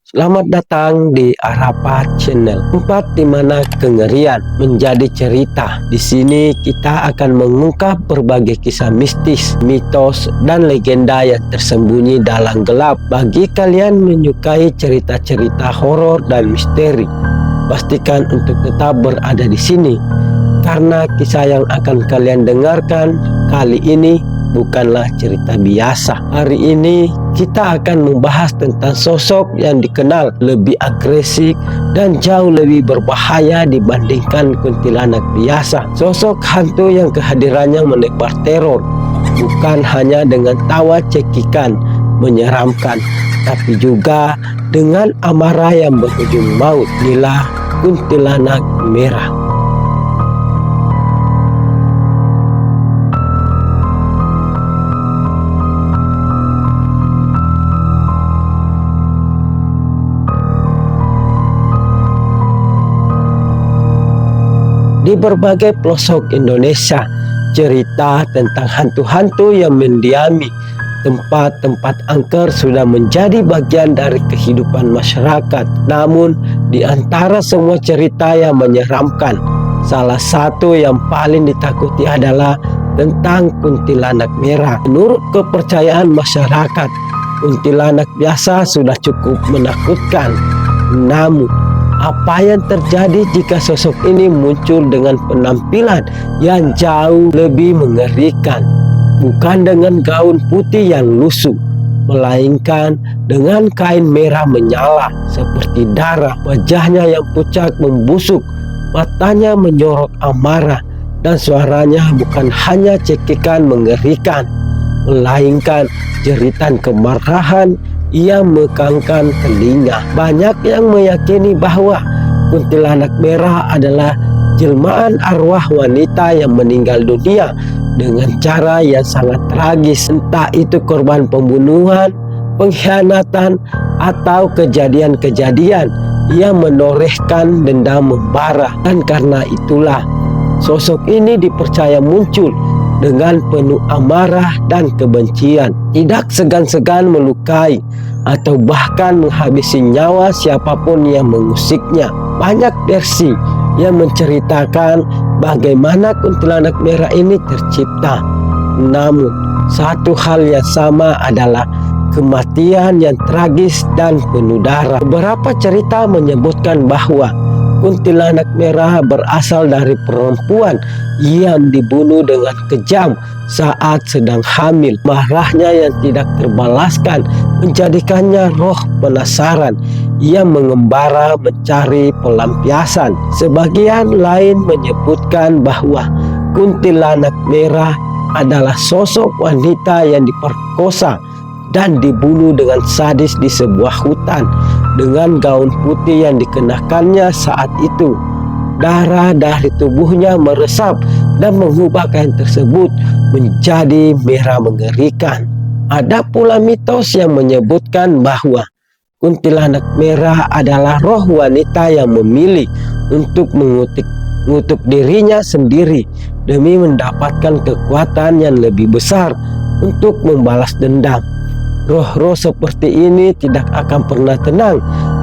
Selamat datang di Arapat Channel, tempat di mana kengerian menjadi cerita. Di sini kita akan mengungkap berbagai kisah mistis, mitos, dan legenda yang tersembunyi dalam gelap. Bagi kalian menyukai cerita-cerita horor dan misteri, pastikan untuk tetap berada di sini, karena kisah yang akan kalian dengarkan kali ini bukanlah cerita biasa. Hari ini kita akan membahas tentang sosok yang dikenal lebih agresif dan jauh lebih berbahaya dibandingkan kuntilanak biasa. Sosok hantu yang kehadirannya menebar teror, bukan hanya dengan tawa cekikan menyeramkan, tapi juga dengan amarah yang berujung maut. Inilah kuntilanak merah. Di berbagai pelosok Indonesia, cerita tentang hantu-hantu yang mendiami tempat-tempat angker sudah menjadi bagian dari kehidupan masyarakat. Namun, di antara semua cerita yang menyeramkan, salah satu yang paling ditakuti adalah tentang kuntilanak merah. Menurut kepercayaan masyarakat, kuntilanak biasa sudah cukup menakutkan. Namun, apa yang terjadi jika sosok ini muncul dengan penampilan yang jauh lebih mengerikan? Bukan dengan gaun putih yang lusuh, melainkan dengan kain merah menyala seperti darah. Wajahnya yang pucat membusuk, matanya menyorot amarah, dan suaranya bukan hanya cekikan mengerikan, melainkan jeritan kemarahan yang mekangkan telinga. Banyak yang meyakini bahwa kuntilanak merah adalah jelmaan arwah wanita yang meninggal dunia dengan cara yang sangat tragis, entah itu korban pembunuhan, pengkhianatan, atau kejadian-kejadian yang menorehkan dendam membara. Dan karena itulah sosok ini dipercaya muncul dengan penuh amarah dan kebencian, tidak segan-segan melukai atau bahkan menghabisi nyawa siapapun yang mengusiknya. Banyak versi yang menceritakan bagaimana kuntilanak merah ini tercipta. Namun, satu hal yang sama adalah kematian yang tragis dan penuh darah. Beberapa cerita menyebutkan bahwa kuntilanak merah berasal dari perempuan yang dibunuh dengan kejam saat sedang hamil. Marahnya yang tidak terbalaskan menjadikannya roh penasaran yang mengembara mencari pelampiasan. Sebagian lain menyebutkan bahwa kuntilanak merah adalah sosok wanita yang diperkosa dan dibunuh dengan sadis di sebuah hutan dengan gaun putih yang dikenakannya saat itu. Darah dari tubuhnya meresap dan mengubah kain tersebut menjadi merah mengerikan. Ada pula mitos yang menyebutkan bahwa kuntilanak merah adalah roh wanita yang memilih untuk mengutuk dirinya sendiri demi mendapatkan kekuatan yang lebih besar untuk membalas dendam. Roh-roh seperti ini tidak akan pernah tenang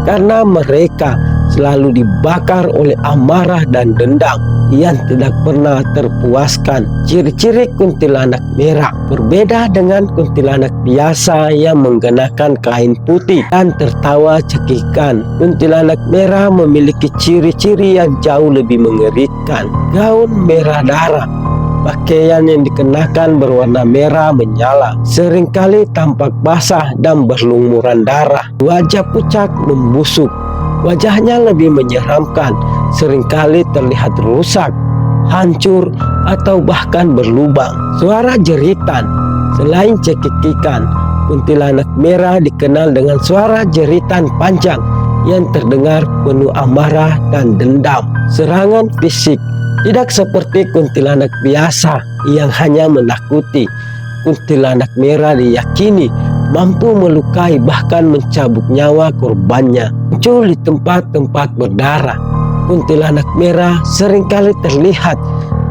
karena mereka selalu dibakar oleh amarah dan dendam yang tidak pernah terpuaskan. Ciri-ciri kuntilanak merah berbeda dengan kuntilanak biasa yang mengenakan kain putih dan tertawa cekikan. Kuntilanak merah memiliki ciri-ciri yang jauh lebih mengerikan. Gaun merah darah, pakaian yang dikenakan berwarna merah menyala, seringkali tampak basah dan berlumuran darah. Wajah pucat membusuk, wajahnya lebih menyeramkan, seringkali terlihat rusak, hancur, atau bahkan berlubang. Suara jeritan, selain cekikikan, kuntilanak merah dikenal dengan suara jeritan panjang yang terdengar penuh amarah dan dendam. Serangan fisik tidak seperti kuntilanak biasa yang hanya menakuti. Kuntilanak merah diyakini mampu melukai bahkan mencabuk nyawa korbannya. Muncul di tempat-tempat berdarah. Kuntilanak merah seringkali terlihat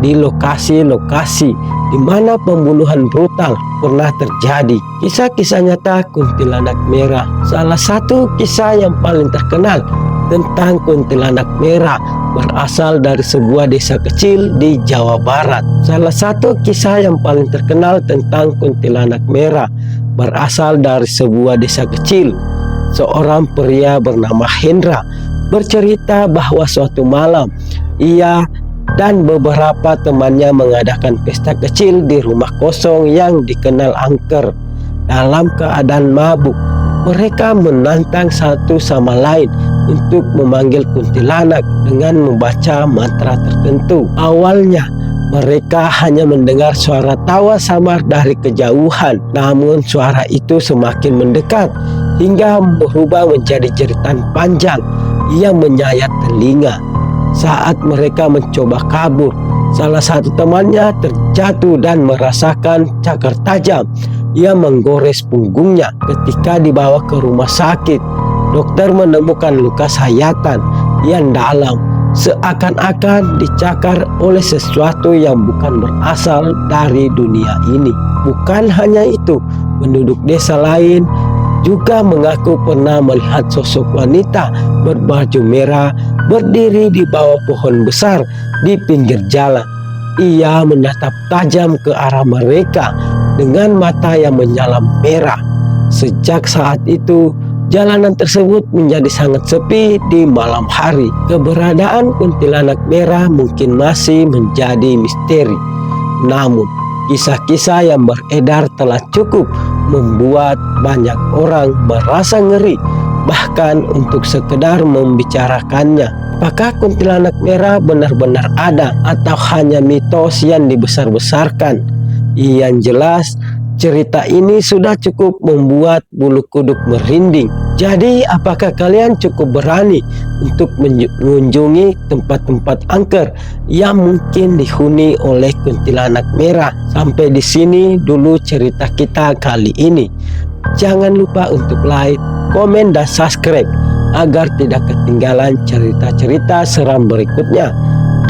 di lokasi-lokasi di mana pembunuhan brutal pernah terjadi. Kisah-kisah nyata kuntilanak merah. Salah satu kisah yang paling terkenal tentang kuntilanak merah berasal dari sebuah desa kecil di Jawa Barat. Salah satu kisah yang paling terkenal tentang kuntilanak merah berasal dari sebuah desa kecil. Seorang pria bernama Hendra bercerita bahwa suatu malam ia dan beberapa temannya mengadakan pesta kecil di rumah kosong yang dikenal angker. Dalam keadaan mabuk, mereka menantang satu sama lain untuk memanggil kuntilanak dengan membaca mantra tertentu. Awalnya, mereka hanya mendengar suara tawa samar dari kejauhan, namun suara itu semakin mendekat hingga berubah menjadi jeritan panjang yang menyayat telinga. Saat mereka mencoba kabur, salah satu temannya terjatuh dan merasakan cakar tajam yang menggores punggungnya. Ketika dibawa ke rumah sakit, dokter menemukan luka sayatan yang dalam, seakan-akan dicakar oleh sesuatu yang bukan berasal dari dunia ini. Bukan hanya itu, penduduk desa lain juga mengaku pernah melihat sosok wanita berbaju merah berdiri di bawah pohon besar di pinggir jalan. Ia menatap tajam ke arah mereka dengan mata yang menyala merah. Sejak saat itu, jalanan tersebut menjadi sangat sepi di malam hari. Keberadaan kuntilanak merah mungkin masih menjadi misteri. Namun, kisah-kisah yang beredar telah cukup membuat banyak orang merasa ngeri, bahkan untuk sekedar membicarakannya. Apakah kuntilanak merah benar-benar ada atau hanya mitos yang dibesar-besarkan? Yang jelas, cerita ini sudah cukup membuat bulu kuduk merinding. Jadi, apakah kalian cukup berani untuk mengunjungi tempat-tempat angker yang mungkin dihuni oleh kuntilanak merah? Sampai di sini dulu cerita kita kali ini. Jangan lupa untuk like, komen, dan subscribe agar tidak ketinggalan cerita-cerita seram berikutnya.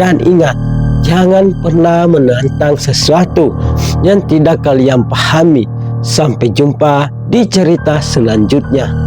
Dan ingat, jangan pernah menantang sesuatu yang tidak kalian pahami. Sampai jumpa di cerita selanjutnya.